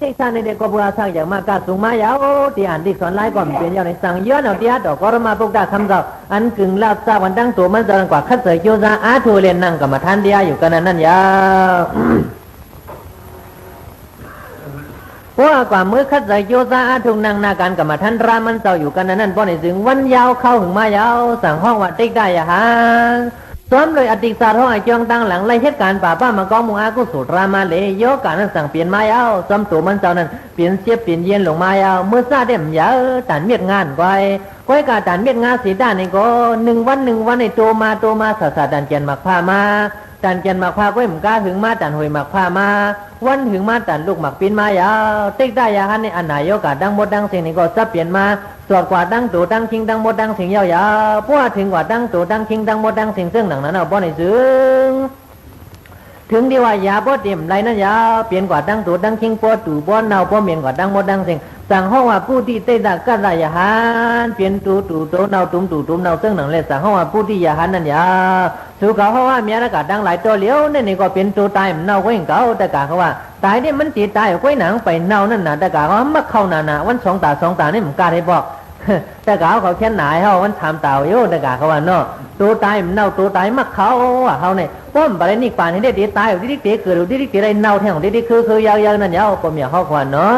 ที่ท่านในเด็กก็บัวสักอย่างมากกาสูงมายาวที่อ่านที่สอนไล่ก่อนเปลี่ยนยาวในสั่งย้อนเอาที่ดอกก็มาพวกดาคำเก่าอันกึ่งลาบซาวันตั้งตัวมันจะกว่าคัดเสยโยซาอาทูเรียนนั่งกับมาท่านเดียอยู่กันนั่นยาวว่ากว่ามือคัดใส่โยซาอาทุงนางนาการกับมาท่านรามันเจ้าอยู่กันนั้นป้อนในถึงวันยาวเข้าถึงมายาวสั่งห้องว่าติ๊กได้ยาฮะซ้อมเลยอติศาสตร์ห้องไอจองตั้งหลังไล่เหตุการณ์ป่าป้ามากองมุงอากุสุรามาเลยโยการนั้นสั่งเปลี่ยนมายาวซ้อมตัวมันเจ้านั้นเปลี่ยนเสียเปลี่ยนเย็นลงมายาวเมื่อซาเด็มยาวตันเมียดงานก้อยกาตันเมียดงานสีด้านนี่ก็1 วันในโตมาสาสาดันเกียนหมักผ้ามาตันเกียนหมักผ้าก้อยหมกาถึงมาตันหอยหมักผ้ามาวันถึงมาตันลูกหมักปีนมายาวติ๊กได้ยาฮันในอันไหนโยกาดังหมดดังสิ่งนี้ก็จะเปลี่ยนมาสวดกว่าดังตัวดังคิงดังหมดดังสิ่งยาวๆเพราะว่าถึงกว่าดังตัวดังคิงดังหมดดังสิ่งซึ่งหนังนั้นเอาบ่ในซึ้งถึงที่ว่ายาบ่เต็มไรนั่นยาเปลี่ยนกว่าดังตัวดังคิงบ่ตู่บ่เน่าบ่เหม็นกว่าดังหมดดังสิ่งสั่งห้องว่าผู้ที่เตดักก็ได้ยาหันเปลี่ยนตู่โตเน่าตุ่มเน่าซึ่งหนังเลยสั่งห้องว่าผู้ที่ยาหันนั่นยาสู่เขาว่าเมียแล้วก็ดังหลายตัวเหลียวนี่ก็เป็นตัวตายมันเน่าก็ยังเก่าแต่กะเขาว่าตายนี่มันสิตายก็หนังไปเน่านั่นน่ะแต่กะเขามักเข้าน่ะวันสองตานี่มันกล้าได้บอกแต่กะเขาแค่หนายเขาวันทำเต่าโยแต่กะเขาว่าเนาะตัวตายมันเน่าตัวตายมักเขาว่าเขาเนี่ยป้อมอะไรนี่ป่านนี้ได้ตายดิเตเกิดดิเตอะไรเน่าแท่งดิคือยาวนั่นยาวป้อมอย่าเขาขวัญเนาะ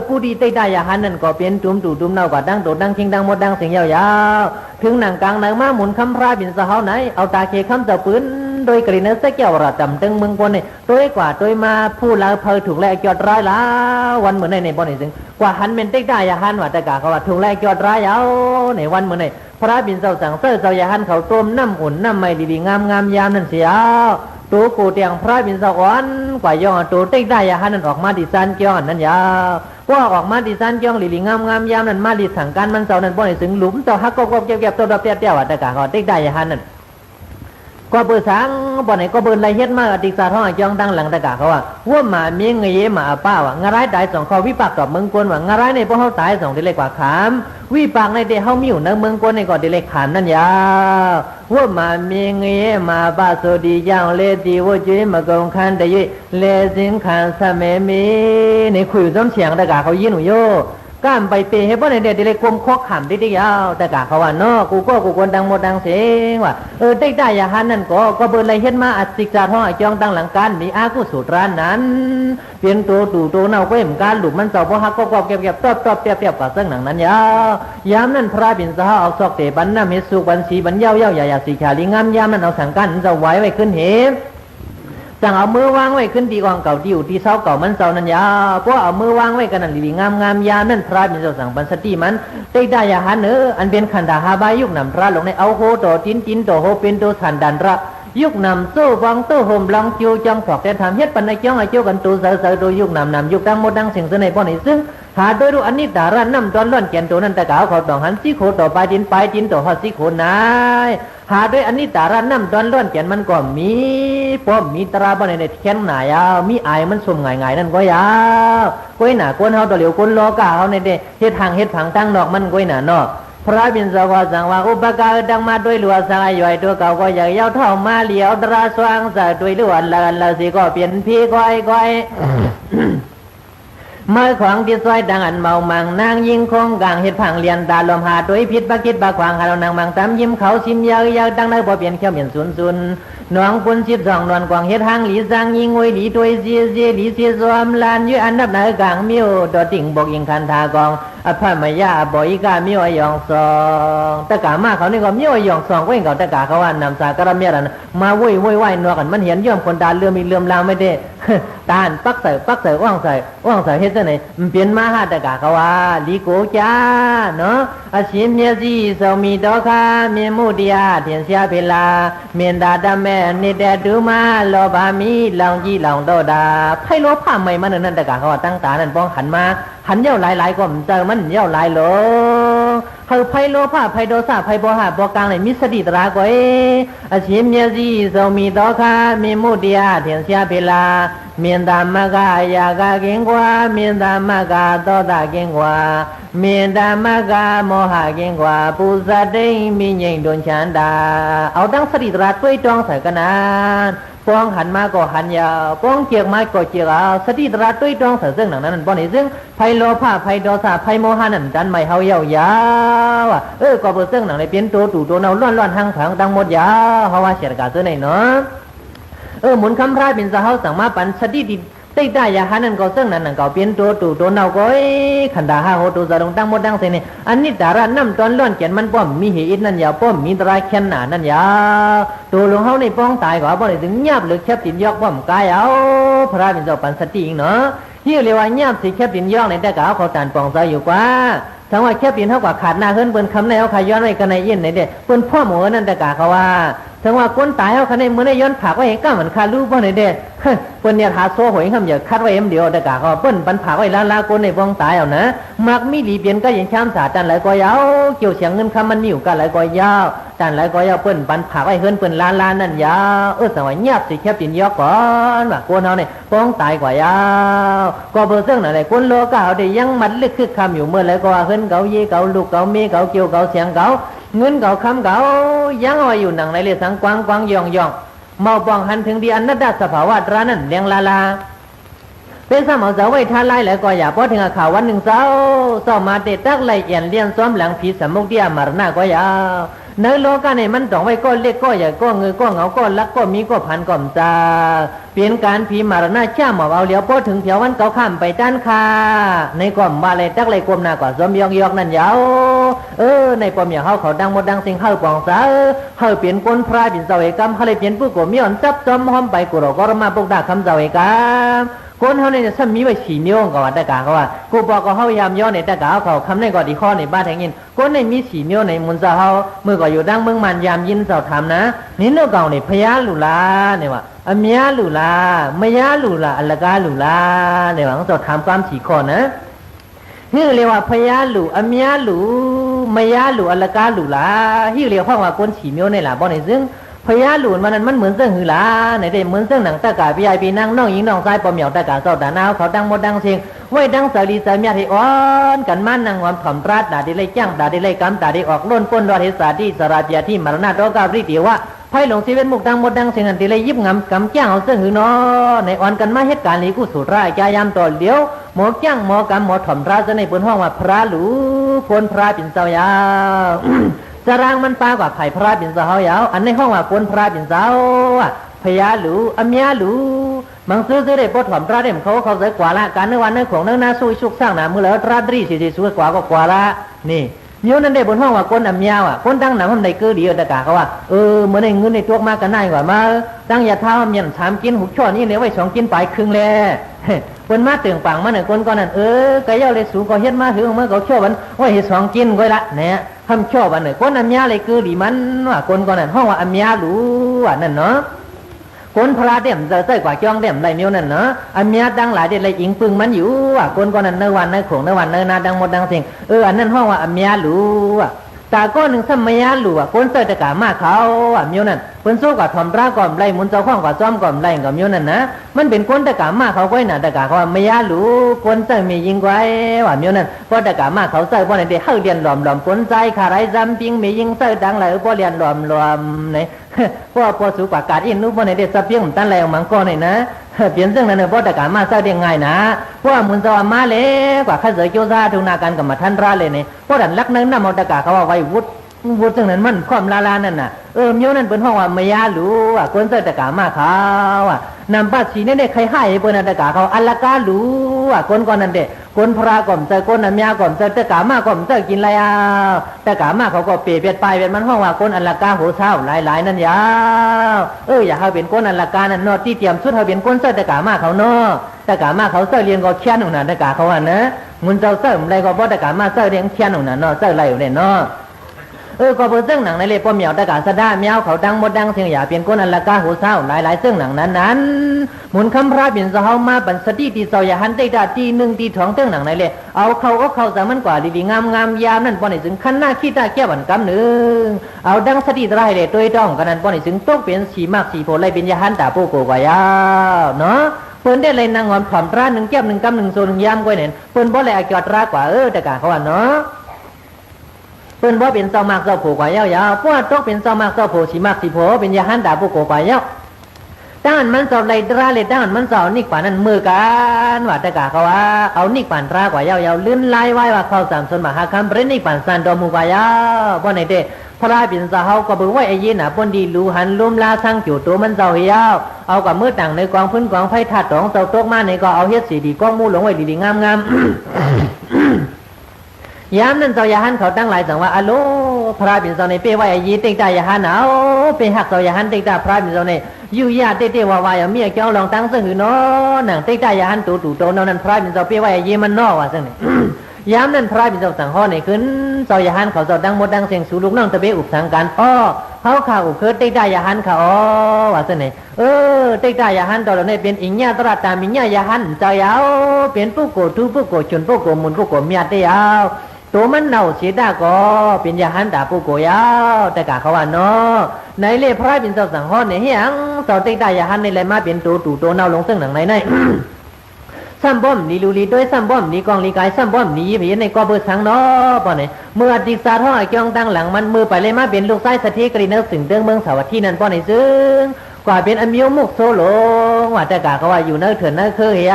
ผู้ดีได้ยาหันนั่นก็เป็นตุ่มเน่ากว่าดังโดดดังคิงดังหมดดังเสียงยาวถึงหนังกลางหนังมาหมุนคำพระบินสะเฮาไหนเอาตาเคคำเจ้าปืนโดยกลิ่นเสกเกี่ยวระจำตึงเมืองบนเนี่ยตัวมาผู้ลาเพอถูกแลกจอดร้ายแล้ววันเหมือนในบนนี่ซึ่งกว่าหันเป็นติ๊กได้ยาหันว่าแต่กะเขาว่าถูกแลกจอดร้ายเอาในวันเหมือนในพระบินเสาสั่งเสื้อยาหันเขาต้มน้ำอุ่นน้ำไม่ดีๆงามยามนั่นเสียตัวกูเตียงพระบินเสาอ่อนกว่าย่อตัวติ๊กได้ยาหันนั่นออกมาดิซันเกี่ยวนั่นยาว่าออกมาดิซันเกี่ยวลีงามยามนั่นมาดิสั่งการมันเสานั่นบนนี่ซึ่งหลุมเจ้าฮักก็เก็บตัวเตี้ยว่าแต่กะเขาติ๊กได้ยาหันนั่นก็เบอร์สังบ่ไหนก็เบอร์ไรเฮ็ดมาอติศาสตร์ห้องจองตั้งหลังตะกะเขาว่ามาเมียงเงยมาป้าว่างะไรตาย2ข้อวิปากกับเมืองกวนว่างะไรในพวกเฮาตาย2ได้เลยกว่าขามวิปากในเดเฮามีอยู่ในเมืองกวนในก็ได้เลยขามนั่นยาวว่ามาเมียงเงยมาป้าโซดีย่างเลดีว่าจุ้ยมากงคันได้ยุเลสิงคันสะเมมีในคุยซ้ำเสียงตะกะเขายินหูโยก้ามไปเปให้บ่ในเด็ดเลยกลมคอกขำได้ยาวแต่กะเขาว่าเนาะกูคนดังหมดดังเสียงว่าได้ยาหันนั่นก็เบิ่นไรเฮ็ดมาอัดศึกษาท้องจองตั้งหลังการมีอากุสุตรานั้นเปลี่ยนตัวตู่โตเน่าก็เหมือนกันหลุมมันเจ้าบ่ฮักก็เก็บตอบเปียบกับซึ่งหนังนั้นยามนั้นพระบินสหเอาซอกเตบันน้ำเฮ็ดสุบันสีบันยาวอย่าสีขาลิงามยามนั้นเอาสังกันจะไว้ขึ้นเหตุสั่งเอามือวางไว้ขึ้นดีกองเก่าที่อยู่ที่เสาเก่ามันเสานั่นยาเพราะเอามือวางไว้กันนั่นลีงามยานั่นพระบินเสาสั่งบันสติมันได้ยาหันอันเป็นขันดาฮาบายุกนำพระลงในเอาโหโตจินโตโหเป็นโตสันดันระยุกนำโซ่วังโตห่มลังจิวจังถอกแต่ทำเฮ็ดปันในจ้องไอเจ้ากันตูเสือโดยยุกนำยุกดังหมดดังสิ่งเสน่ห์ป้อนนี่ซึ่งหาโดยรู้อันนี้ดาราน้ำตอนล้วนแก่นตัวนั้นแต่กาวเขาต้องหันซี่โคต่อไปจินต่อหอดซี่โคนายหาด้วยอันนี้ดาราน้ำตอนล้วนแก่นมันก็มีป้อมมีตราบ้านในแข้งหนายาวมีไอมันสุ่มง่ายนั่นก็ยาวก้อยหนาก้นเฮาตัวเหลียวก้นล้อกาเฮาในเด้เฮ็ดผังตั้งนอกมันก้อยหนาเนาะพระบินสวาสังว่าอุปการดังมาด้วยหลวงสังอาย่อยตัวเก่าก็อยากเย้าเท่ามาเหลียวตราสว่างสะด้วยหลวงละสิก็เปลี่ยนพี่ก้อยเมื่อของที่ซอยดังอันเมามังนางยิงคงกลางเฮ็ดผังเลียนตาลมหาด้วยพิษบักคิดบักขวางหาเรานางมังตามยิ้มเขาซิมยาวดังได้บ่เปลี่ยนเขี้ยวเปลี่ยนซุนน้องปุน12นวลกวางเฮ็ดหางหลีสังยิงงวยหลีตัวเสียหลีเสียซอมลานอยู่อันดับไหนกลางมิวดอติ่งบอกยิงคันทากองอภัยมายาบ่อีกามิวอยองซองตะกามาเขานี่ก็มิวอยองซองก็เองเขาตะกาเขาว่านำสากระเมียรันมาว้ยนัวกันมันเห็นย่อมคนตาเลื่อมมีเลื่อมลางไม่ได้ตานปักใส่ว่างใส่เฮ็ดจังได๋เปลี่ยนมาหาตะกาเขาว่าลีโกจ้าเนาะอาชิมเมียจีเซามีดอกคาเมียมุติยาเทียนเสียเวลาเมียนดาดแม่นิเดดูมาโลบามีลองจีลองโดดาไผโลผ้าใหม่มันนั่นตะกาเขาว่าตั้งตานั่นป้องหันมาหันเย้าหลายก็เจอมันเย้าหลายโลเฮาไผโลผ้าไผโดซาไผบ่หาบ่กลางในมิสติตราก้อยอาชิมเมียจีเซามีดอกคาเมียมุติยาเทียนเสียเวลาเมียนดามกายากาเก่งกว่าเมียนดามกาโตตาเก่งกว่าเมียนดามกาโมหะเก่งกว่าปูซาเด้งมีเง่งโดนฉันดาเอาดังสติตราด้วยจองใส่กันนาน ป้องหันมาก็หันยาวป้องเจียกไม้ก็เจียกเอาสติตราตุ้ยตรองเสือซึ่งหนังนั้นป้อนนี่ซึ่งไพโลภาไพโดสาไพโมหานันดันไม่เฮายาวยาวก็เปิดซึ่งหนังในเปลี่ยนตัวตู่ตัวเนาล้วนๆทางผังตังหมดยาวเพราะว่าเสียกาเสื้อไหนเนาะหมุนคำพรายเป็นสาวสั่งมาปันสติดิได้ได้ยาหานั่นก็ซึ่งนั้นก็เปลี่ยนตัวตู่ตัวเนาก็ขันดาหาโหตัวจะลงตั้งหมดตั้งเสนี่อันนี้ดาราน้ำตอนล้วนเขียนมันป้อมมีเหตุนั่นยาวป้อมมีตรายแค้นหนานั่นยาวตัวลงเขาในป้องตายก็ป้อมถึงเงียบหรือแคบตินยอกป้อมกายเอาพระเป็นเจ้าปันสติเนาะที่เรียกว่าเงียบสิแคบตินยอกในแต่ก็เขาตานปองใจอยู่กว่าทั้งว่าแคบตินเท่ากับขาดหน้าเฮิรนเปิ้นคำในเอาขย้อนไว้กันในเย็นในเด็ดเปิ้นพ่อหมูนั่นแต่กาเขาว่าทั้งว่าก้นตายเอาคันในมือในย้อนผักไว้เห็นก้าเหมือนคาลูกป้อในเด็ดเปิ้นเนี่ยหาโซ่หวยคำอย่าคัดไว้เอ็มเดียวแต่กาเขาเปิ้นปันผักไว้ลาก้นในป้องตายเอานะมักมีหลีเปลี่ยนก็ยังช้ำสาดันไหลก็ยาวเกี่ยวเสียงเงินคำมันนิ่วกันไหลก็ยาวดันไหลก็ยาวเปิ้นปันผักไว้เฮิรนเปิ้นลานั่นยาวสมัยเงียบสิแคบตินยอกก่อนว่าก้นเอาเนี่ยป้องตายกว่ายาวก็เบอร์เสื่องอะไรก้นโลก็เอาได้ยังมัดลึกคึกคำอยู่เมื่อไรก็เฮิรนเกาเย่เกาลูกเกาเมีเกาเกี่ยวเกาเสียงเกาเงินเกาคำเกายังเอาอยู่หนังในเรื่องสังกวางกวางยองยองเมาปองหันถึงดีอันนัดสภาวะร้านนั้นเลี้ยงลาเป็นสมองเสาไว้ท่าไล่แล้วก็อย่าพอถึงข่าววันหนึ่งเศร้ามาเตะตักไหลเอียนเลี้ยนซ้อมหลังผีสมุกเดียมารนาก็ยาวในโลกาในมันต้องไว้ก็เล็กก็ใหญ่ก็เงยก็เหงาก็ลักก็มีก็พันก่อมจาเปลี่ยนการผีมารนาช่าหมอบเอาเลี้ยวพอถึงเถียววันเก่าข้ามไปด้านคาในก่อมมาเลยตักไหลกลมหน้ากว่าซ้อมยองยองนั่นยาวในปอมอย่างเขาดังหมดดังสิ่งเข้าปองสาเขาเปลี่ยนก้นพระเป็นเสวกรรมเขาเลยเปลี่ยนผู้ก่อมีอ่อนจับจอมห้อมไปกุโรก็มาปกดาคำเสวกรรมคนเขาเนี่ยซ้ำมีไว้ฉีเมียวก่อนแต่กาเขาว่ากูบอกก็เขายามย้อนในแต่กาเขาคำในก่อนที่ข้อในบ้านแทงยินคนในมีฉีเมียวในมุนซาเขาเมื่อก่อนอยู่ดังเมืองมันยามยินเสาทำนะนี่เนื้อเก่าในพญาลุลาเนี่ยว่าอเมียลุลามยาลุลาอัลกาลุลาเนี่ยว่าเขาจะทำความฉีข้อนะนี่เรียกว่าพญาลุอเมียลุมยาลุอัลกาลุลาที่เรียกว่าคนฉีเมียวในหล่ะบ่ในซึ่งพญาหลุนมันนั้นมันเหมือนเสื้อหือหลาในเด็เหมือนเสื้อหนังตะกาพี่ใหญ่พี่นางน้องหญิงน้องชายปอมเหมียวตะกาเศร้าตาหนาวเขาดังหมดดังเสียงไว้ดังสาลีสามีที่อ่อนกันมันนางความถ่อมปราดด่าได้เลยจ้างด่าได้เลยกำด่าได้ออกล้นป้นรอดเฮสาที่สราเปียที่มรณะโรกาบริเดียวว่าไพ่หลงชีวิตมุกดังหมดดังเสียงอันที่เลยยิบงำกำจ้างเอาเสื้อหือน้อในอ่อนกันมาเหตุการณ์นี้กูสุดร้ายใจยามต่อเดียวหมอจ้างหมอกำหมอถ่อมปราดในบนห้องว่าพระหลูคนพระเป็นเจ้ายาจรางมันปากว่าไผ่พระเป็นสาวยาวอันในห้องว่าคนพระเป็นสาวพญาหลูอเมียหลูมังซื้อได้ปอถ่อมพระเด่มเขาเสียกว่าละการในวันในของเนื้อนาสู้ชุกสร้างหนามือแล้วราตรีสิสวยกว่าก็กว่าละนี่นิ้วนั้นได้บนห้องว่าคนอเมียว่ะคนตั้งหนาห้องในเกลือดีแต่กาเขาว่าเมื่อในเงินในตัวมากกันได้กว่ามาตั้งยาเท้าเมียน3กินหุบช่อนี่เนี่ยไว้2กินไปครึ่งแล้วคนมาเตืองปังมาเนี่ยคนก่อนนั้นกะเย้าเลยสูงก็เฮ็ดมาถึงเมื่อเขาช่อวันไว้เฮ็ด2กินก็ละเนี่ยทำช่อวันเนี่ยคนอเมียเลยคือดีมันว่าคนก่อนนั้นห้องว่าอเมียรู้ว่านั่นเนาะคนพระเดี่ยมจะใส่กว่าจ้องเดี่ยมไรเมียวนั่นเนาะอเมียดังหลายเด็ดเลยอิงปึงมันอยู่ว่าคนก่อนนั้นในวันในของในวันในนาดังหมดดังสิ่งอันนั้นห้องว่าอเมียรู้ว่าแต่ก็หนึ่งสมัยหลัวคนเสด็จกามากเขาเมียวนั่นคนสู้กับทอมร่าก่อมไรมุนเจ้าข้องกับซ้อมก่อมไรกับเมียวนั่นนะมันเป็นคนตะกามากเขาไว้น่ะตะกาเขาไม่ยาหลูคนเสมียิงไว้ว่าเมียวนั่นพอตะกามากเขาเสพอในเด็กเขาเรียนหลอมคนใจขาไรจำปิงมียิงเสดังไรพอเรียนหลอมไหนพอสู้ประกาศอินนู้พอในเด็กสเปียงตั้งไรมังก้อนนะเปลี่ยนเรื่องนั้นพอตะกามาเสได้ง่ายนะเพราะมุนเจ้ามาเลยกว่าข้าเสือโจซาทุนาการกับมาท่านราเลยเนี่ยเพราะดันลักนั้นน้ำเอาตะกาเขาเอาไว้วุฒิซึ่งนั้นมันความลานั่นน่ะเมียวนั่นเป็นห้องว่าไม่ยาหลูคนเสด็จกามาเขานำป้าชีนี่ได้ใครให้เปิ้นตะกาเขาอัลละกาหลูคนก่อนนั่นเด็กคนพระก่อมเจอคนอเมียก่อมเจอตะกามาก่อมเจอกินอะไรตะกามาเขาก็เปลี่ยนไปเป็นมันห้องว่าคนอัลละกาโหเช้าหลายนั่นยาวอย่าให้เป็นคนอัลละกานั่นเนาะที่เตรียมชุดให้เป็นคนเสด็จกามาเขาเนาะตะกามาเขาเสเรียนก็เขียนหนุนน่ะตะกาเขาว่านะมุนเจ้าเสอะไรก็บ่ตะกามาเสเรียนเขียนหนุนน่ะเนาะเสอะไรอยู่เนี่ยเนาะก็เพื่อเรื่องหนังในเรื่องป้อมเหมียวตะกาสะด้าเมียวเขาดังหมดดังเสียงอย่าเปลี่ยนก้นอันละกาหูเศร้าหลายเรื่องหนังนั้นหมุนคำพระเปลี่ยนเสามาบันสติตีเสาอย่าหันได้ตีหนึ่งตีท้องเรื่องหนังในเรื่องเอาเขาสามันกว่าดีๆงามยามนั่นป้อนในถึงขั้นหน้าขี้ตาแก้บันกำหนึ่งเอาดังสติไร้เลยตัวต้องกันนั้นป้อนในถึงต้องเปลี่ยนสีมากสีโพลเลยเป็นยาหันตาโปโกกว่ายาวเนาะเปิ้นได้เลยนางงอนความตราหนึ่งแก้มหนึ่งกำหนึ่งโซนหนึ่งยามก้อยเนี่ยเปิ้นบ่เลยอาจอดรากว่าตะกาเขาว่าเนาะเปิ้นว่าเป็นเจ้ามากเจ้าโผกว่ายาวๆพวกต้องเป็นเจ้ามากเจ้าโผสีมากสีโผเป็นยาหันดาบุโกกว่ายาว ด้านมันสอบไรตราเลยด้านมันสอบนิกป่านนั้นมือกันว่าแต่กะเขาว่าเอานิกป่านตรากว่ายาวๆลื่นไล่ไว้ว่าเขาสามส่วนมหาคำเปรนิกป่านสันดอมูกว่ายาวบ่ในเดพระราบินสาเขาก็บอกว่าไอ้ยีน่ะปนดีลูหันลุ่มลาทั้งจู่ตัวมันเจ้าเหี่ยวเอากับมือต่างในกองพื้นกองไฟถัดตองเจ้าตกมาในก็เอาเฮ็ดสีดีก้องมูหลงไว้ดีๆงามๆยามนั้นเจ้ายาหันเขาตั้งหลายสั่งว่าอะโลพระราบินสาในเป้ไว้ไอ้ยีติกได้ยาหันเอาเป็นหักเจ้ายาหันติกได้พระราบินสาในอยู่ยาเต้ๆว่าอย่าเมียเจ้าลองตั้งซึ่งอยู่เนาะหนังติกได้ยาหันตู่ๆโตนั้นพระราบินสาเป้ไว้ไอ้ยีมันนอกว่าซึ่งนี่ยามนั้นพระบิดาสั่งข้อในขึ้นเจ้าอย่าหันเขาเจ้าดังหมดดังเสียงสูลูกน้องตะเบอุบสังการเขาข่าวอุบเคิดติ๊กได้อย่าหันเขาว่าเสน่ติ๊กได้อย่าหันตอนเราเนี่ยเป็นอิงญาตระตามิญญาอย่าหันเจ้าเอาเป็นผู้โกทุผู้โกชนผู้โกมุนผู้โกเมียเตี้ยตัวมันเน่าเสียดาก็เป็นอย่าหันด่าผู้โกยาวแต่กะเขาว่าเนาะในเล่พระบิดาสั่งข้อในเฮียงเจ้าติ๊กได้อย่าหันในไรมาเป็นตัวเน่าลงซึ่งหนังในซ้ำบ่มนีลูลีด้วยซ้ำบ่มนีกองลีกายซ้ำบ่มนีผีในกอเบอร์สังเนาะป่ะเนี่ยเมื่อดิษาท่อไอ้เกียงตั้งหลังมันมือไปเลยมาเป็นลูกไส้สถิกรีเนอร์สึงเดิงเมืองสวัสดิ์ที่นั่นป่ะเนี่ยซึ่งกว่าเป็นอมิวมุกโซโลว่าแต่กะเขาว่าอยู่เนื้อเถื่อนเนื้อคือเฮีย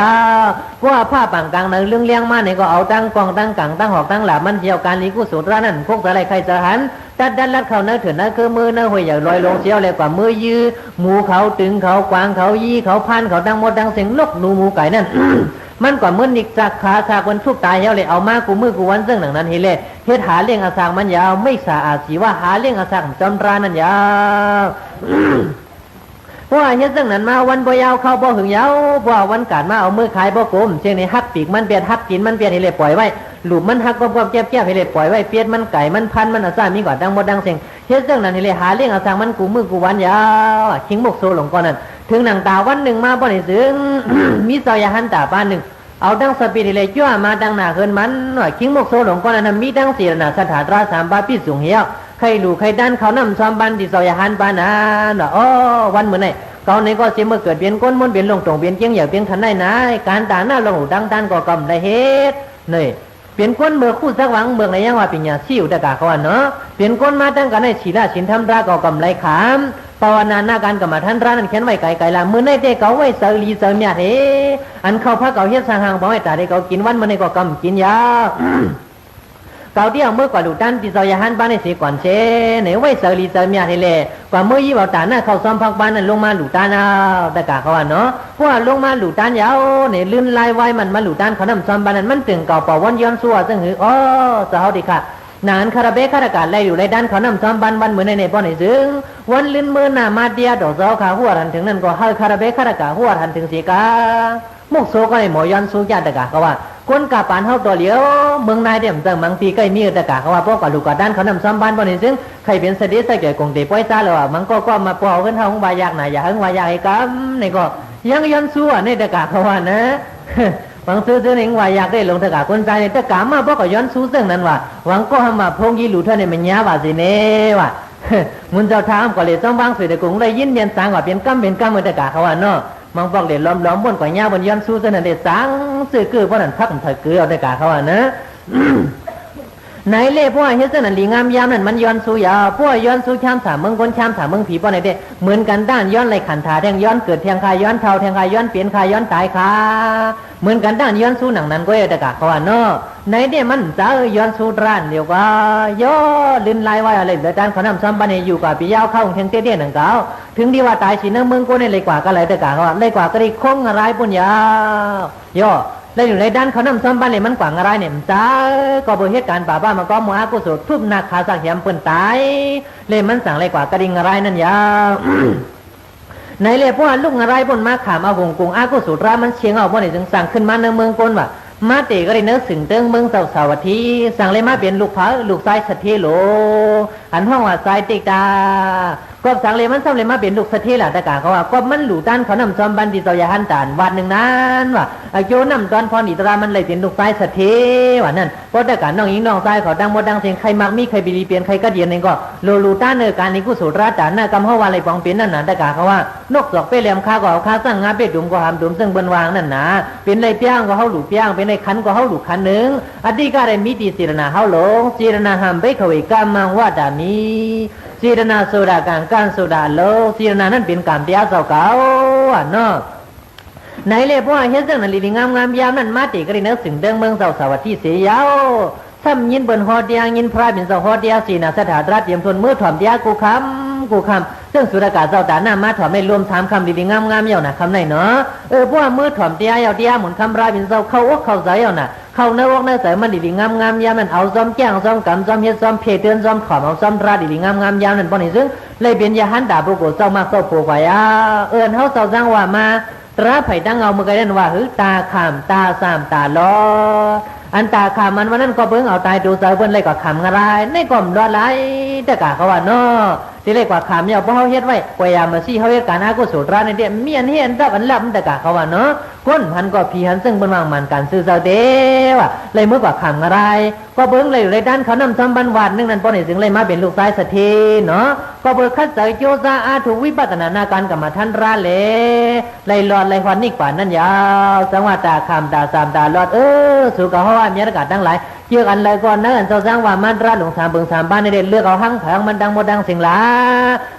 ว่าผ้าปังกลางเนื้อเรื่องเลี้ยงมาเนี่ยก็เอาตั้งกองตั้งกังตั้งหอกตั้งหลามันเกี่ยวการลีกุศลร้านนั่นพวกอะไรใครจะหันดัดลัดเขาเนื้อเถื่อนเนื้อคือมือเนื้อหัวใหญ่ลอยลงเสียวเลยกว่ามือยื้อหมูเขาตึงเขากวางเขายี่เขาพันเขาตั้งหมดตั้งเสียงนกหนูหมูไก่นั่นมันก่อนเมื่อนิกจากขาสากวันทุบตายเฮาเลยเอามากูมือกูวันซึ่งหนังนั้นเฮเล่เฮ็ดหาเลี้ยงอาสางมันยาวไม่สะอาดสีว่าหาเลี้ยงอาสางจำรานั่นยาวเพราะเฮ็ดซึ่งนั้นมาวันบ่ยาวเข้าบ่หึงยาวบ่วันกาดมาเอามือขายบ่กลมเช่นนี้ฮักปีกมันเปียดฮักกินมันเปียดเฮเล่ปล่อยไว้หลุมมันฮักบ่แก้บเฮเล่ปล่อยไว้เปียดมันไก่มันพันมันอาสามีกว่าดังบ่ดังเสียงเฮ็ดซึ่งนั้นเฮเล่หาเลี้ยงอาสางมันกูมือกูวันยาวขิงมกโซหลงก่อนนั้นถึงหนังตาวันหนึ่งมาบ่ได้ซึ้งมีซอยหันตาบ้านหนึ่งเอาดังสปีดเลยจ้ามาดังหนาเฮินมันหน่อยคิงมกโซหลงก่อนนั้นมีดังเสียนาสถาตราสามบาปิสูงเหี้ยวใครดูใครดันเขานำซ้อมบันที่ซอยหันปานาเนาะวันเหมือนไหนเขาในก็เสียเมื่อเกิดเปลี่ยนก้นมนเปลี่ยนลงตรงเปลี่ยนเกียงเหยียบเปลี่ยนขันได้นะการตาหน้าลงหูดังตันก็กำได้เฮ็ดเนี่ยเปลี่ยนก้นเมื่อคู่สักหวังเมื่อในยังว่าปิญญาซิวแต่กะเขาเนาะเปลี่ยนก้นมาตั้งกันให้ฉีดาชินทำราก็กำไรขามภาวนาหน้าการกรรมฐานร้านนั้นเขียนไว้ไกลๆละมือในเด็กเขาไว้เสรีเสมียเฮอันเข้าพระเก่าเฮ็ดสร้างหางบ่ให้ตาได้เขากินวันมื้อในก็กำกินยาเก่าเดียวเมื่อกว่าดูดันที่ซอยหันบ้านในสีก่อนเชในไว้เสรีเสมียเฮเล่กว่าเมื่อยี่บ่าวตาหน้าเข้าซ้อมพักบ้านนั้นลงมาหลู่ตาเอาแต่กะเขาว่าเนาะเพราะว่าลงมาหลู่ตายาวเนี่ยลื่นลายไว้มันมาหลู่ตาเขานำซ้อมบ้านนั้นมันตึงเก่าเป่าวันย้อนซัวซึ่งหือสาวดีค่ะนานคาราเบคาราการไล่อยู่ไล่ดันเขานำซ้อมบันเหมือนในป้อนในซึ่งวันลื่นมือหน้ามาเดียดอกเสาขาหัวทันถึงนั่นก็ให้คาราเบคาราการหัวทันถึงสีกามุกโซก็ในหมอยันสู้ยาตะกะเขาว่าคนกาปานเฮาตัวเหลียวเมืองนายเดี่ยมจังบางทีใกล้มีตะกะเขาว่าพวกกับลูกกับด้านเขานำซ้อมบ้านป้อนในซึ่งใครเป็นเสด็จใส่เกี่ยวกงเตป้อยซาเลยว่ามันก็มาปอขึ้นเฮาของบายากหน่ายอย่าหึงวายากให้กำนี่ก็ยังยันสู้ในตะกะเขาว่านะบางซื้อเองว่าอยากได้ลงตะกะคนใจในตะกะมาเพราะก็ย้อนสู้ซึ่งนั้นว่าหวังก็ทำมาพงยี่หลุดเท่านี้มันยาว่าสิเน่ว่ามุนเจ้าทามก็เลยต้องบางสื่อในกรุงได้ยินเมียนสางว่าเป็นกำมือตะกะเขาว่าเนาะมังบอกเลยล้อมบนกว่าหญ้าบนย้อนสู้ซึ่งนั้นได้สางสื่อคือเพราะนั้นพักมันถอยเกลือตะกะเขาว่านะไหนเล่พวกเฮ็ดเส้นนั้นลีงามยามนั่นมันย้อนสู้ยาพวกย้อนสู้ช้ำสามเมืองคนช้ำสามเมืองผีป้อนไหนเด้เหมือนกันด้านย้อนไหลขันถาแทงย้อนเกิดแทงคายย้อนเท่าแทงคายย้อนเปลี่ยนคายย้อนตายคาเหมือนกันด้านย้อนสู้หนังนั้นก็เอตะกะเขาว่าเนาะไหนเด้มันจะย้อนสู้ร้านเดียวก็ย่อลิ้นลายไว้อะไรเดี๋ยวด้านเขานำซ้ำบันให้อยู่กับปียาวเข้าเทงเตี้ยหนังเก่าถึงที่ว่าตายสิเนื้อเมืองก็ในเลยกว่าก็เลยตะกะเขาว่าเลยกว่าก็ได้คงอะไรปุ่นยาวย่อแล้วอยู่ในด้านเขานำซ้ำบ้านเลยมันกว่างอะไรเนี่ยจ้าก็บริเหตุการณ์ป่าบ้านมันก็มัวอากุศลทุบนาคาสักเหียมเปิ่นตายเลยมันสั่งเลยกว่ากระดิ่งอะไรนั่นยาในเลยพวกลูกอะไรบนมาขามเอาหงกุงอากุศลรามันเชียงเอาบ่เนี่ยจึงสั่งขึ้นมาในเมืองกนว่ามาเตก็ได้เนื้อสึงเติงเมืองสาวทีสั่งเลยมาเปลี่ยนลูกพระลูกชายสถีโลอันห้องว่าชายติกาก็สั่งเลยมันซ้ำเลยมาเปลี่ยนลูกสถีแหละแต่กาเขาว่าก็มันหลู่ด้านเขานำซ้อมบันดีเจ้าอย่าหันตานวันหนึ่งนั้นว่าโยนำตอนพรอิตรามันเลยเปลี่ยนลูกชายสถีว่านั่นเพราะแต่การน้องหญิงน้องชายเขาดังหมดดังเสียงใครมักมีใครบิลีเปลี่ยนใครก็เดียนเองก็โลลูต้านเนอการนี้กุศลราชานากำเฮาวาเลยปองเป็นนั่นน่ะแต่กาเขาว่านกจอกเป้เหลี่ยมคาก็เอาคาสั่งงาเป็ดดุมก็หามดุมซึ่งบนวางนั่นนะเป็นไรเปี้ยงก็เฮาหลู่เปี้ยงเป็นไรขันก็เฮาหลู่ขันหนึ่งอดีก็ได้มีตีศิรนาเฮาหลงศิรนาหามไปเขาอีกามังว่าดา นี้สีรนาโซดาการโซดาโลสีรนานั้นเป็นกรรมเดียวเจ้าเก่าเนาะไหนเลยเพราะเฮ็ดจังนั้นลีงามๆยามนั้นมาติก็ได้เนื้อสิ่งเดิงเมืองเจ้าสวัสดิ์ที่เสียยาวซ้ำยินเบิ่นฮอดเดียยินพระเป็นเจ้าฮอดเดียสีนาสถาตรัสเตรียมทนมือถ่อมเดียกูคำซึ่งสุรกาศเจ้าตาหน้ามาถ่อมไม่รวม3คำลีงามๆเยาน่ะคำไหนเนาะเพราะว่ามือถ่อมเดียเยาเดียหมุนคำพระเป็นเจ้าเข้าอกเข้าใจเยาน่ะเข้าเนื้ออกเนื้อใสมันลีงามยามมันเอาซ้อมแจ้งซ้อมกำซ้อมเฮ็ดซ้อมเพเตือนซ้อมขอมเอาซ้อมราลีงามยามนั่นบ่นี่ซึ่งเลยเป็นยาหันดาบุโกเจ้ามาเจ้าโผกว่าเอิ้นเฮาเจ้าจังว่ามาตราไผ่ตั้งเอามือกันนั่นว่าตาขามตาสามตาล้ออันตาขามมันวันนั้นก็เบิ่งเอาตายดูเสือเบิ่นเลยก็ขำอะไรในก่อมรอไหลแต่กะเขาว่าเนาะที่เลยกว่าขามเนี่ยบ่เฮาเฮ็ดไว้กว่ายามมาซี่เฮาเฮ็ดการหากุศลราในเด้เมียนเฮ็ดดับอันลับแต่กะเขาว่าเนาะคนพันก็ผีหันซึ่งเบิ่นวางมันกันซื่อเจ้าเด้ว่าเลยมือกว่าขำอะไรก็เบิ่งเลยด้านเขานำซ้ำบันวาดนึงนั้นบ่ได้ถึงเลยมาเป็นลูกชายสัทธีเนาะก็เบิ่งคัดใจโยซาอาถูวิปัสสนาการกรรมฐานราเลยหลอดเลยควันนี่กว่านั้นยาวสังวาตาขามตาสามตาหลอดสุกะฮอมีอากาศทั้งหลายเกี่ยวกันเลยก่อนนั้นเจ้าสร้างว่ามันราหลง3เบิ่ง3บ้านในเด็ดเลือกเอาหั่งแผงมันดังบ่ดังสิ่งหลา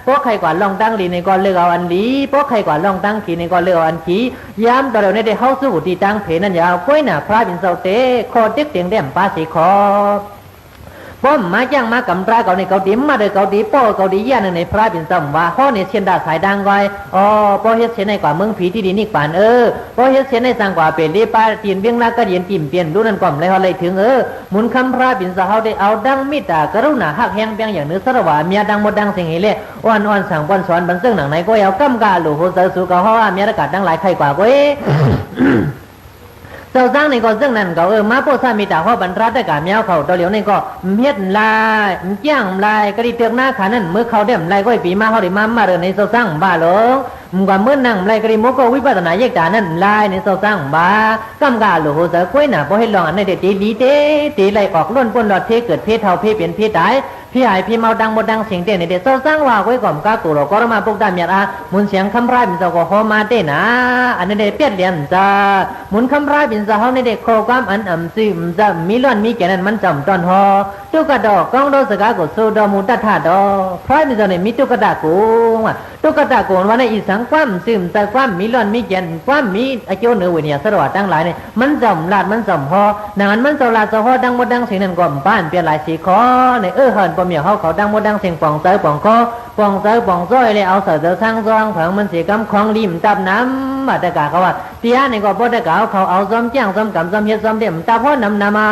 พวกใครกว่าลองตั้งลีในก่อนเลือกเอาอันลีพวกใครกว่าลองตั้งขีในก่อนเลือกเอาอันขีย้ำตอนเดียวในเด็ดเฮาสู้ที่ตั้งเพนั่นยาวก้อยหน้าพระบินเสาเตคอเต็กเตียงแดมปาสีคอป้อมมาจ้างมากำตราเก่าในเก่าดิมมาเด้อเก่าดีป้อเก่าดีย่าในพระบินซ้ำว่าข้อเนี่ยเชียนดาสายดังไว้ป้อเฮ็ดเชียนในกว่าเมืองผีที่ดีนี่กว่าป้อเฮ็ดเชียนในสร้างกว่าเป็นดีป้าตีนเวียงนาก็เย็นกิ่มเปลี่ยนดูนั่นก่อมเลยเขาเลยถึงหมุนคำพระบินสะเฮาได้เอาดังมิตรกรุณาหักแหงเปียงอย่างเนื้อสระว่าเมียดังหมดดังสิ่งเฮเล่อ่อนสั่งป้อนสอนบันซึ่งหนังไหนก็เอากำกาหลูโหเสือสูกะฮ้อเมียอากาศดังหลายใครกว่าก็เจ้าสร้างในก็ซึ่งนั่นก็มาโพสามีตาข้อบรรทัดแต่กาเมียวเขาตัวเหลียวนี่ก็เฮ็ดลายจ้างลายก็ได้เตือกหน้าขานั่นเมื่อเขาเด้มลายก็ปีมาเขาได้มาเรื่องในเจ้าสร้างบ้าหลงมึงว่าเมื่อนั่งลายก็ได้มกวิปัสสนาแยกตานั่นลายในเจ้าสร้างบ้ากำกาหลูโหเสือกล้วยน่ะพอให้ลองอันในเด็ดดีตีไหลออกล้นปนหลอดเพเกิดเพเท่าเพเปลี่ยนเพตายพี่หายพี่เมาดังหมดดังเสียงเต้นในเด็ดเจ้าสร้างว่าไว้ก่อมกากูเราก็มาพวกดามยาหมุนเสียงคำร้ายเป็นเจ้าก็ฮอมาเต้นะอันในเด็ดเปียดเลียนจ้าหมุนคำร้ายเป็นเจ้าเฮาในเด็ดโคความอันซึมจะมีล้วนมีแก่นั้นมันจำตอนฮอตุกะดอกกองโดสกากุโซดอมูตัทธาดอพร้อยมีเจ้าในมีตุกะตะกูตุกะตะกูว่าในอีสังความซึมแต่ความมีล้วนมีแก่นความมีอโจเนอเวเนียสระวัดตั้งหลายเนี่ยมันจำลาดมันจำฮอนานมันเจ้าลาเจ้าฮอดังหมดดังเสียงนั้นก่อมบ้านเปลี่ยนหลายสีคอในเหินปอมเหมียวเขาดังหมดดังเสียงป่องเต๋อป่องคอป่องเต๋อป่องจ้อยเลยเอาเสือเสือทั้งซองผังมันเสียกำคลองริมตับน้ำมาแต่กาเขาว่าเตี้ยในก็บ่ได้กาเขาเอาซ้อมแจ้งซ้อมกำซ้อมเฮ็ดซ้อมเดี่ยมตาพ่อนำมา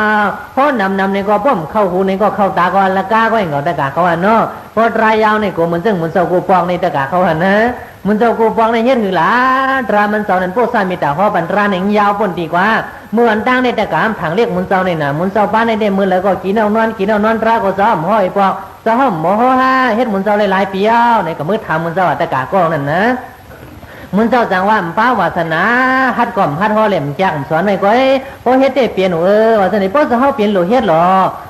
พ่อนำในก็ป้อมเข้าหูในก็เข้าตาก่อนละกาก็เองก็แต่กาเขาว่าเนาะพอรายยาวในก็มันซึ่งมันเศร้ากูปองในแต่กาเขาว่านะมันเจ้ากูปองในเฮ็ดหือหลาตรามันเศร้านั้นพวกสามีตาฮอบันตราในยาวป่นดีกว่าเมื่อวันตั้งในแต่กาผังเรียกมันเศร้าในน่ะมันเศร้าบ้านในเด้มือแล้วก็กินเอานอนตราก็ซ้อมห้อยปอกซ้อมหมอฮาเฮ็ดมันเศร้าหลายปีเอาในก็มือทำมันเศร้าแต่กาก็นั่นนะมึงเจ้าจังว่าป้าวาสนาฮัดก่อมฮัดฮอเล่มแจกสอนไว้ก้อยพอเฮ็ดได้เปลี่ยนว่าซั่นนี่พอจะเฮาเปลี่ยนโลเฮ็ดหรอ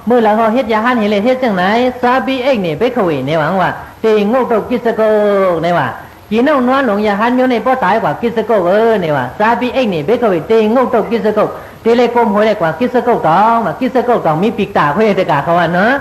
มื้อละเฮาเฮ็ดยาหันเฮ็ดเลยเฮ็ดจังไหนซาบีเอกนี่ไปเข้าเวในหวังว่าเตงกตกกิสโกในว่ากินเอานอนหลงยาหันอยู่ในบ่ตายกว่ากิสโกในว่าซาบีเอกนี่ไปเข้าเวเตงกตกกิสโกเตเลยกลมหวยได้กว่ากิสโกตองว่ากิสโกตองมีปีกตาค่อยแต่กะเขาว่าเนาะ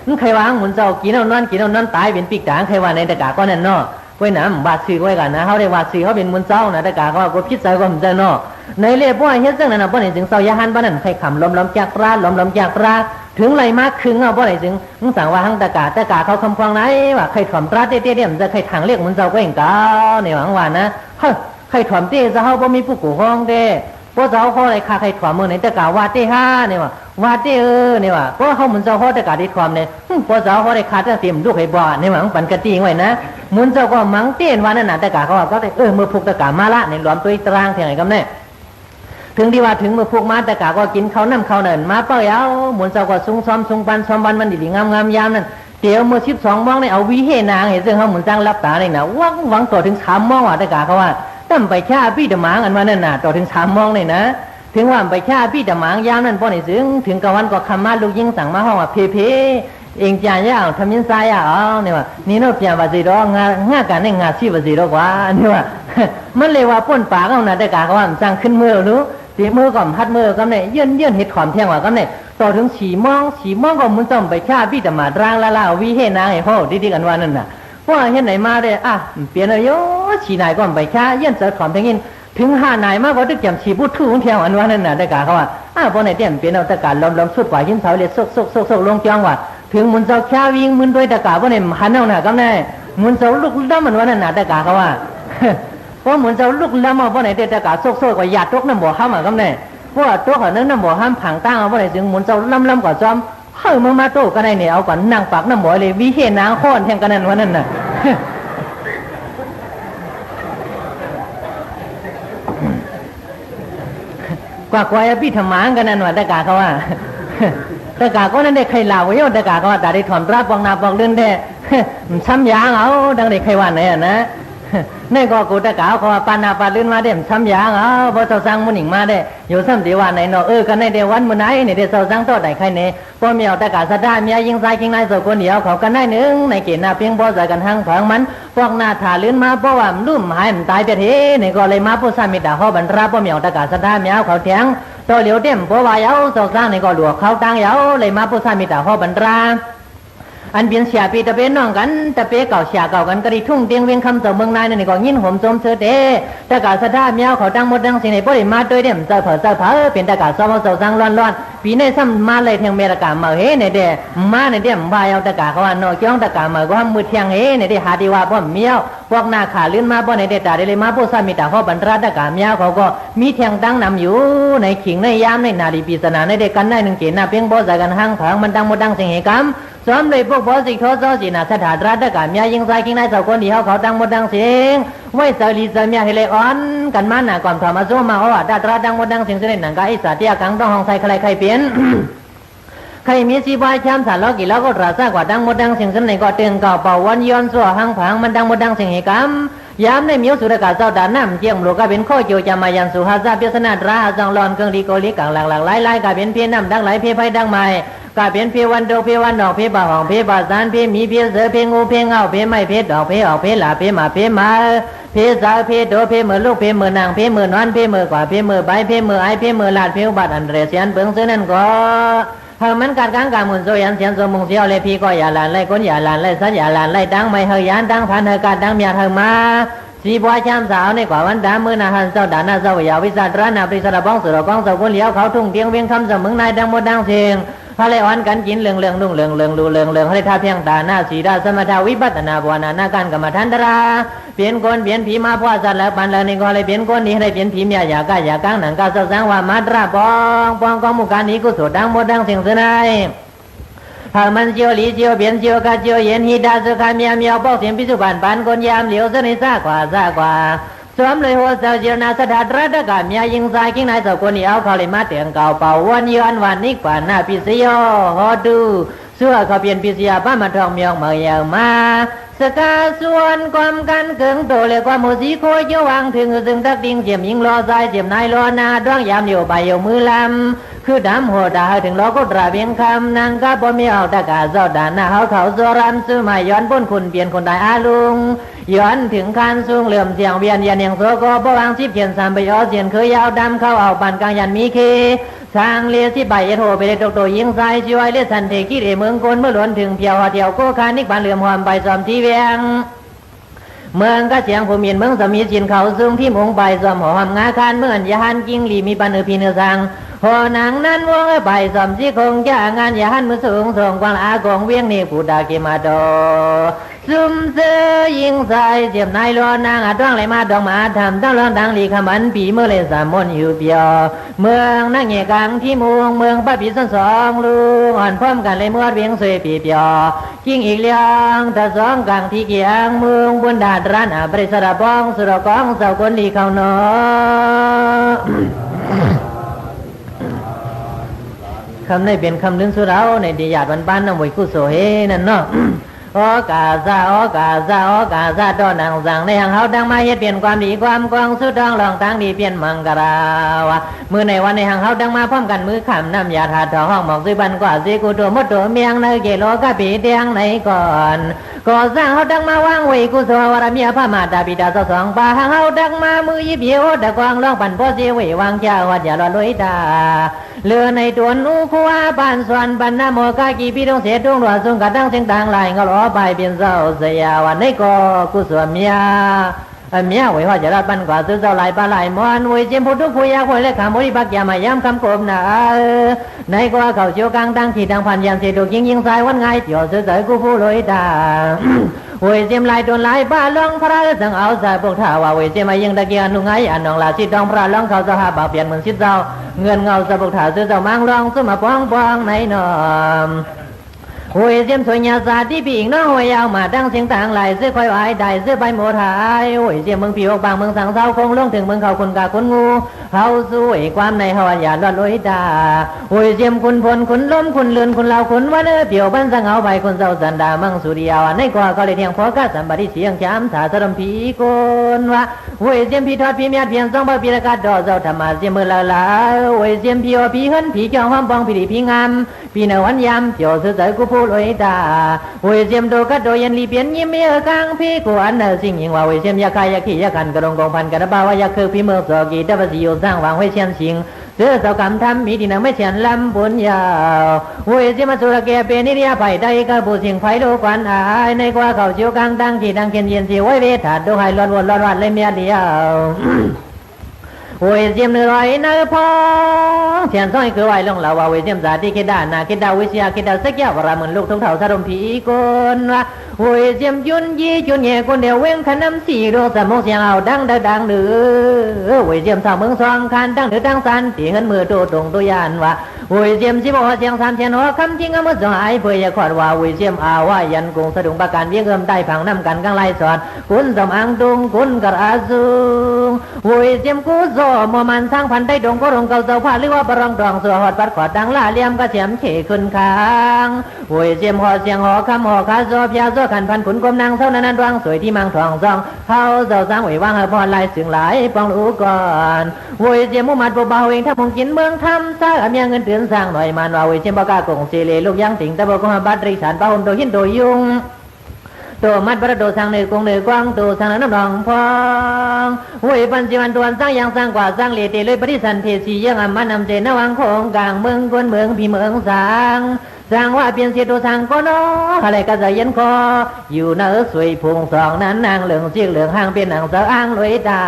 มึงใครวางหมุนเจ้ากินเอานอนตายเป็นปีกตาใครว่าในแต่กะก็นั่นเนาะไว้น้ำบาดซื้อไว้กันนะเขาได้บาดซื้อเขาเป็นมุนเศร้านะแต่กาเขาก็พิจารณาความเจริญเนาะในเล่ป้อยเฮ็ดจังนั้นนะป้อยถึงเศร้ายาหันบ้านนั้นใครขำล้มจากราล้มจากราถึงไรมากคึงเอาป้อยถึงมึงสั่งว่าหังแต่กาเขาคำควางไหนว่าใครถ่อมตราเตี้ยมันจะใครทางเรียกมุนเศร้าก็เองกาในหวังว่านะเฮ้ยใครถ่อมเตี้ยจะเขาบ่มีผู้กูห้องเด้พวกเจ้าเขาอะไรใครถ่อมเมื่อไหนแต่กาวาเตี้ยห้าเนี่ยว่าเตี้ยเนี่ยว่าเพราะเขามุนเจ้าเขาแต่กาได้ถ่อมเนี่ยพวกเจ้าเขาได้ขาดเตรียมลูกให้บ่ในหวังปันกะตีไว้นะมุนเจ้าก็มังเตี้ยนวันนั้นแต่กาเขาก็ได้มือพุกตะกามาละในหลอมตัวตารางเท่าไหร่กันเนี่ยถึงที่ว่าถึงมือพุกมาแต่กาก็กินเขาน้ำเขาเนินมาเป้าเอามุนเจ้าก็ซุ้งซ้อมซุ้งปันซ้อมบันมันดีงามยามนั่นเดี๋ยวมือ12มองในเอาวิเฮนางเห็นซึ่งเขาหมุนจ้างรับตาเลยนะหวังต่อถึง3มองว่าแต่กาเขาว่าตั้มไปฆ่าพี่ตะหมางอันว่านั่นน่ะต่อถึง3มองเลยนะถึงว่าไปฆ่าพี่ตะหมางยามนั่นป้อนี่ถึงกะวันก็คำมาลูกยิงสั่งมาห้องว่าเพเองจ่ายยาวทำยินสายยาวเนี่ยว่านี่โน่เปลี่ยนภาษีดอกงาการในงาชีภาษีดอกว่าเนี่ยว่ามันเลยว่าป้นปากเอานะแต่กาเขาว่าสั่งขึ้นเมื่อรู้ ตีมือก่อนพัดมือกำเนี่ยเยื่นเห็ดขอมเที่ยงว่ากำเนี่ยต่อถึงฉีมองก็มุนจอมไปฆ่าพี่แต่มาร่างละวิเฮนางไอ้พ่อดิกันว่านั่นน่ะว่าเห็นไหนมาเลยเปลี่ยนเลยโยฉีนายก่อนไปฆ่าเยื่นเจอขอมเที่ยงถึง5 นายมากกว่าตึกแจ่มฉีบุตรทุ่งเที่ยงอันว่านั่นน่ะได้กาเขาว่าพอในเตี้ยมเปลี่ยนเอาตะการล้อมสุดกว่าหินเสาเลยซกลงจ้องว่าถึงมุนเจ้าฆ่าวิ่งมุนด้วยตะการว่าในหันเอาหน่ะกำเนี่ยมุนเจ้าลูกล้ำมันว่านั่นน่ะได้กาเขาว่าเพราะมุนเจ้าลูกล้ำเอาว่าในเตี้ยตะการซกกว่าหยาดตกน้ำบ่อห้ามกำเนี่ยเพราะตัวเขานั้นน้ำบ่อห้ามผังตั้งเอาว่าในถึงมุนเจ้าล้ำกว่าจอมเฮ้ยมึงมาโตกันได้เนี่ยเอาก่อนนั่งปากน้ำบ่อเลยวิเฮนางค้อนแทงกันนั่นว่านั่นน่ะกว่าพี่ธรรมะกันนั่นว่าตะกาเขาว่าตะกาก็นั่นได้ใครลาวไว้ตะกาเขาว่าแต่ได้ถอนรับวางนาบอกเรื่องได้ช้ำยางเอาดังได้ใครว่าไหนนะนี่ก็กูตะกาเขาว่าปานาปาลื่นมาเด้ช้ำยางเอาพอเจ้าสร้างมุนิงมาได้อยู่ซ้ำดีว่าไหนเนาะกันในเดวันมื้อไหนในเดเจ้าสร้างโตได้ใครเนี่ยพอเมียวตะกาสะได้เมียยิงใส่กิงนายโซคนเดียวเขากันได้นึงในเกณฑ์หน้าเพียงบ่ใส่กันหังผังมันพวกหน้าถาลื่นมาเพราะว่าลุ่มหายมันตายไปเทนี่ก็เลยมาผู้สามีด่าฮอบรรดาพอเมียวตะกาสะได้เมียเขาเถียงตัวเหลียวเต็มเพราะว่าเย้าเจ้าสร้างนี่ก็หลวกเขาตั้งเย้าเลยมาผู้สามีด่าฮอบรรดาอันเปลี่ยนเสียปีตะเปน้องกันตะเปเก่าเสียเก่ากันกระดิทุ่งเตียงเวียงคำเจ้าเมืองนายนั่นนี่ก็ยินห่มโจมเสือเตะตะกาสะด้าเมียวเขาตั้งหมดดังสิในบ่ได้มาด้วยเด่มเจ้าเผอเป็นตะกาซ้อมเจ้าสร้างร้อนปีในซ้ำมาเลยเทียงเมรกามาเฮในเดมาในเด่มบ่ายเอาตะกาเขาว่าน้อจ้องตะกามาก็มือเทียงเฮในเดหาดีว่าพ่อเมียวพวกหน้าขาลื่นมาบ่ในเดตาได้เลยมาผู้สามีตาเขาบรรดาตะกาเมียวเขาก็มีเทียงตั้งนำอยู่ในขิงในยามในนาดีปีศนาในเดกันได้หนึ่งเกณฑ์หน้าเพียงบ่ใส่กันห้างผังมันดังหมดดังเสียงเหกรรมซ้อมเลยพวกบอสิเขาซ้อสินาสถาตราตะกาเมียยิงใส่กิงนายเจ้าคนเดียวเขาดังหมดดังเสียงไว้เสลีเสมียให้เลยอ่อนกันมาหน้าก่อนเขามาโซมาว่าตราดังหมดดังเสียงเสด็จหนังกาอิสระเตียกังต้องห้องใส่ใครเปลี่ยนใครมีสีบายช้ำสารล้อกี่แล้วก็ราซากว่าดังหมดดังเสียงเสด็จก็เตือนเก่าเป่าวันย้อนสัวห้างผังมันดังหมดดังเสียงเหกรรมยามในมิวสุรกาเจ้าดานน้ำเจียงโลกาเป็นข้อโจจามายันสุหาซาเปียสนาตราจังลอนเครื่องดีโกลิกังหลังไล่กาเป็นเพียน้ำดังไหลเพียไฟดังใหม่กาเป็นเพียวันโดเพียวันดอกเพียบ่าห้องเพียบ่าสานเพียมีเพียเสือเพียงูเพียเงาเพียไม้เพียดอกเพียออกเพียหลาเพียหมาเพียมาเพียสาวเพียโดเพียมือลูกเพียมือนางเพียมือนอนเพียมือกว่าเพียมือใบเพียมือไอเพียมือลาดเพียบัดอันเรเสียนเบิ่งซื้อนั่นก็เฮามันการกางมุนโซยันเสียนโซมุงเสียวเลยพี่ก็อย่าลานไล่ก้นอย่าลานไล่สัญอย่าลานไล่ดังไม่เฮยานดังพันเฮการดังเมียเฮมาสีบัวช้ำสาวในกว่าวันดามือนาหันเจ้าดานาเจ้าวิยาวิสาตรานาปริศราบ้องสุรก้องเจ้าคนเลี้ยวเขาทุ่งเตียงเวียงคำเสมึงนายดังหมดดังเสียงพระเลยอ่อนกันกินเรื่องนุ่งเรื่องดูเรื่องให้ท่าเพียงตาหน้าสีดาสมถาวิปัตนาบัวนาการกรรมฐานตราเปลี่ยนคนเปลี่ยนผีมาพ่อสัตว์แล้วปันแล้วนี่ก็เลยเปลี่ยนคนนี้ให้เปลี่ยนผีเมียอยากก้างหนังกาสร้างว่ามาตราปองกองมุการนี้กุศลดังหมดดังเสียงเสนายหากมันเจียวหลีเจียวเปลี่ยนเจียวกาเจียวเย็นฮีดาสุขาเมียวบอกเสียงพิสุบันปันคนยามเหลียวเสนิซากว่าสวมเลยหัวเจ้าเจียวนาสถาตรัตกาเมียยิงใส่กิ้งนายเจ้าคนนี้เอาเขาเลยมาเตียงเก่าเป่าวันย้อนวันนิกป่านหน้าพิษยอฮอดูเสื้อเขาเปลี่ยนพิษยาบ้านมาทองเมียงเมื่อยมาสกาส่วนความกันเกิงโตเลยความมือสีโคยเยวังถึงซึ่งตักดิ่งเจียมยิงรอใจเจียมนายรอนาดวงยามเดียวใบเดียวมือลำคือดำหัวดาถึงล้อก็ตราเบียงคำนางก็บ่มีเอาตะกาเจ้าด่านหน้าเขาโซรันซื้อมาย้อนพ้นคุณเปลี่ยนคนได้อาลุงย้อนถึงคันสูงเหลื่อมเสียงเวียนยันยังโซก็บ่วางชิบเขียนสามไปอ้อเสียนเคยยาวดำเข้าเอาปันกลางยันมีเคทางเลียสิใบโทไปเลยตกยิงใส่ช่วยเลียสันเทกิเรเมืองคนเมื่อหลวนถึงเพียวเที่ยวโกคานิกบานเหลื่อมหอมไปซ้อมที่เวียงเมืองก็เสียงผู้มีนเมืองสมีจินเขาซึ่งที่มงใบซ้อมหอมงาคานเมื่อนยานกิ้งลีมีปันพีเนื้อสังหอหนังนั้นวงใบซ้อมที่คงจะงานยานมือสูงส่งกวางอากงเวียงนี่ผู้ดาเกมาโดซุ่มเสือยิงใส่เจียมนายรอนางอาดวงไหลมาดองมาทำตั้งร้องดังลีขมันปีเมื่อเลยสามมนอยู่เปียวเมืองนั่งเงกังที่มุงเมืองป้าปีสองลูกอ่อนพร้อมกันเลยเมื่อเวียงสวยปีเปียวกิ้งอีกเลี้ยงแต่สองกลางที่เกียงเมืองบนดาดร้านบริษัทบ้องสุรกองเจ้าคนลีเขาเนาะคำนี้เป็นคำลึงสุราในดีหยาดวันบ้านน้ำมวยคู่โสเฮนั่นเนาะโอกาซาดอนนางสั่งในหางเฮาดังมาเฮ็ดเปลี่ยนความดีความกองสุดดองลองตั้งดีเปลี่ยนมังกราวะมือในวันในหางเฮาดังมาพร้อมกันมือขำน้ำยาถาดทองห้องหมอกซื้อบันกว่าซีกูตัวมดตัวเมียงในเกโลกะปีเตียงในก่อน ก่อสร้างเขาดังมาวางไว้กุศลวรมีพระมาตาบิดาสองป่าหางเขาดังมามือยิบเยวตะกวางร้องปั่นพ่อเสียไว้วางเจ้าวัดอย่าลอยลอยตาเลือในตัวนูคัวบ้านสวนปันนาโมกากีพี่ต้องเสียทุ่งหลวงสุงกระดังเสียงต่างลายเงาล้อไปเปลี่ยนเศร้าเสียวันในก่อกุศลเมียเมียไว้ว่าจะรับปันกว่าซื้อเจ้าลายปลาลายมอนไว้เจียมพุทธุคุยาคุยและขามบุริบักยามายามคำโกบนาในกว่าเขาเชียวกลางดังที่ดังพันยันเสียดูยิงสายวันไงเกี่ยวซื้อเสยกูผู้ลอยตาเว้ยเจียมลายตัวลายบ้าล่องพระสังเอาใส่พวกท่าว่าเว้ยเจียมมายิงตะเกียงนุ่งไงอันนองลาชิดดองพระล่องเขาจะหาบ่าวเปลี่ยนเหมือนชิดเจ้าเงินเงาใส่พวกท่าซื้อเจ้ามังล่องซื้อมาป้องป้องในนอมหวยเสียมสวยญาสาที่ปีกน้องหวยยาวมาดังเสียงต่างไหลเสื้อคอยไว้ได้เสื้อใบโมทายหวยเสียมเมืองผิวบางเมืองสังเศร้าคงลงถึงเมืองเขาคนกาคนงูเขาสู้ไอ้ความในหอยอย่าลอดลอยตาหวยเสียมคุณพลคุณล้มคุณเลือนคุณเหล่าคุณว่าเนื้อเปี่ยวบ้านสังเอาใบคนเศร้าสันดามังสุริยาวในกว่าก็เลยเทียงพอกาสัมบัติเสียงช้ำสาสรมผีโกนว่าหวยเสียมผีทอดผีเมียเพียงสองใบปีละกาดดอเจ้าธรรมะเสียมมือละลาหวยเสียมผีผีเฮิรนผีจองห้อมบองผีดีผีงามผีเนวันยามเจียวซื้อใจกูพูดลอยตาเวเสียมโดกัดโดยันลีเปลี่ยนยิ้มเมียกลางพี่กูอันเนอสิ่งยิงว่าเวเสียมยาคายยาขี้ยากันกระดงกองพันกระบ่าวายาคือพี่เมืองสกีดับสิโยสร้างวางไว้เชียนชิงเสือเจ้ากรรมทำมีที่นั่งไม่เชียนลำบุญยาวเวเสียมสุรเกเป็นนิริยาไผ่ได้กระบุสิ่งไฟโลกวันอายในกว่าเขาเชียวกลางดังที่ดังเขียนเย็นเสียวไว้เวทาดดูให้ร้อนวนร้อนเลยเมียเดียวเวเสียมเนื้อลอยเนื้อพองเทียนซ้อยคือไว้ลงเหล่าว่าเวเสียมสาธิคิดด้านนาคิดดาวิเชียคิดดาสักยาวราเหมือนลูกทุ่งเท่าสารมผีกนว่าเวเสียมยุนยี่จุนเย่คนเดียวเว้งขนมสีโรสมองเสียงเอาดังดังเดือเวเสียมสาวเมืองสองคันดังเดือดังสันตีเงินมือตัวตรงตัวยานว่าเวเสียมสิบหัวเสียงสามเสียงหัวคำทิ้งเอามือสองไอ้เพื่อขอดว่าเวเสียมอาว่ายันกงสะดุงประการเบี้ยเงิมได้ผังน้ำกันกลางไล่สอนคุณสมอังตุงคุณกระซุงเวเสียมกูโซมมันสร้างพันได้ดงก็รงเก่าเจ้าผ้าหรือว่าบรองดองสัวหอดปัดขอดดังล่าเลี่ยมกระเสียมเขขึ้นคางหวยเสียมหอเสียงหอคำหอคาโซพยาโซขันพันขุนกลมนางเท่านั้นดวงสวยที่มังทองซองเขาเจ้าสร้างหวยว่างพรลายสึงหลายปองรู้ก่อนหวยเสียมมุมัดเบาเองถ้าคงกินเมืองทำซาเมียเงินเตือนสร้างหน่อยมันว่าหวยเสียมบกากงเสเลลูกยังสิงตะบกมาบัดริฉันป้าหุ่นโดหินโดยุงตัวมัดประโดสร้างเนื้อกงเนื้อกวางตัวสร้างน้ำรองพองหวยปัญจวันตัวสร้างยังสร้างกว่าสร้างเลเตเลยปฏิสันเทศียังอัมมันำเจนวังโคงกลางเมืองกวนเมืองพี่เมืองสร้างว่าเปลี่ยนเสียตัวสร้างก็น้ออะไรก็จะยันคออยู่เนื้อสวยพุงสองนั้นนางเหลืองเสียงเหลืองห่างเป็นนางเสืออ้างลอยตา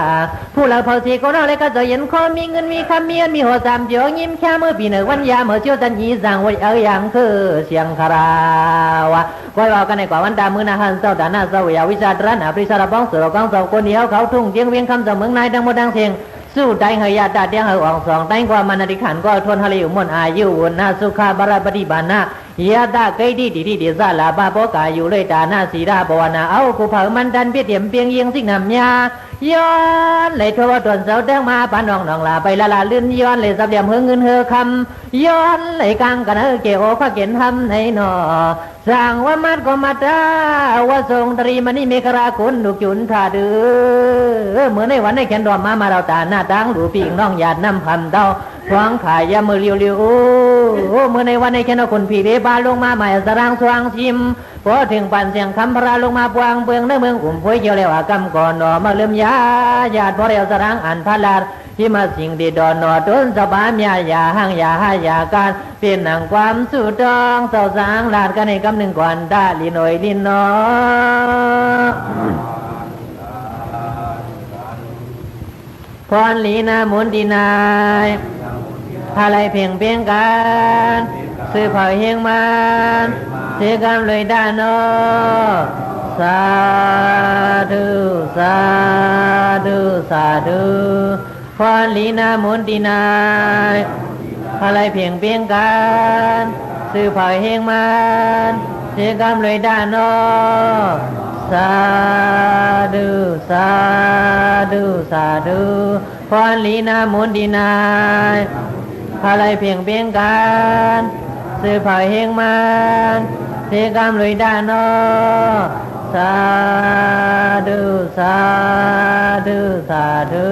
ผู้เราเผาสีก็น้ออะไรก็จะยันคอมีเงินมีคำเมียนมีหัวสามเจียวยิ้มแค่เมื่อปีหนึ่งวันยาเมื่อเชี่ยวตันยีสร้างไว้อย่างคือเสียงคาราวะก้อยว่ากันในกว่าวันดามือนาหันเจ้าดานาเจ้าวิยาวิชาตระนาปริศาลบ้องเสือกองเสาคนเดียวเขาทุ่งเจียงเวียงคำเสมืองนายดังโมดังเสียงสู้ได้เฮยาดาเดียงเฮอองสองได้กว่ามันอธิขันก็ทนฮาริอุมนอายุวนนาสุขาบาราปฏิบานะยาดาเกยดีดีดีซาลาบาโปกาอยู่เลยตาหน้าสีดาบวนาเอากูเผามันดันเพียเทียมเพียงยิงสิ่งนำยาย้อนเลยทั่วตนเสาแดงมาปานน้องลาไปละลาลื่นย้อนเลยสับเหลี่ยมเฮเงินเฮคำย้อนเลยกลางกันเฮเกโอข้าเก็นทำในนอสร้างว่ามัดก็มัดดาว่าทรงตรีมันนี่เมฆราคุณดุจุนทาดือเหมือนในวันในแขนดอมมาเราตาหน้าตั้งดูปีกน้องหยาดน้ำพันเต้าฟองขายยามือเรียวเมื่อในวันในแขนคนผีเบบาลงมาใหม่สร้างสว่างชิมพอถึงปั่นเสียงคำพระลงมาปวงเบืองในเมืองอุ่มพวยเกี่ยวเรียวกำก่อนหนอมาเลื่อมยาญาติพอเรียวสร้างอันพลาดที่มาสิ่งดีดอนหนอต้นสบายยาห่างยาให้ยาการเป็นหนังความสุดดองเศร้าสางลาดกันในกำหนึ่งก่อนได้ลีหน่อยลินนอพรลีนามุนดีนายอะไรเพียงเพียงกันซื้อเผาเฮงมันเสียกรรมเลยด้านนอสาธุสาธุสาธุพรลีนามุนดีนายอะไรเพียงเพียงกันซื้อเผาเฮงมันเสียกรรมเลยด้านนอสาธุสาธุสาธุพรลีนามุนดีนายอะไรเพียงเพียงกันซื้อเผาเฮงมันเสียกรรมเลยด้านนอสาธุสาธุสาธุ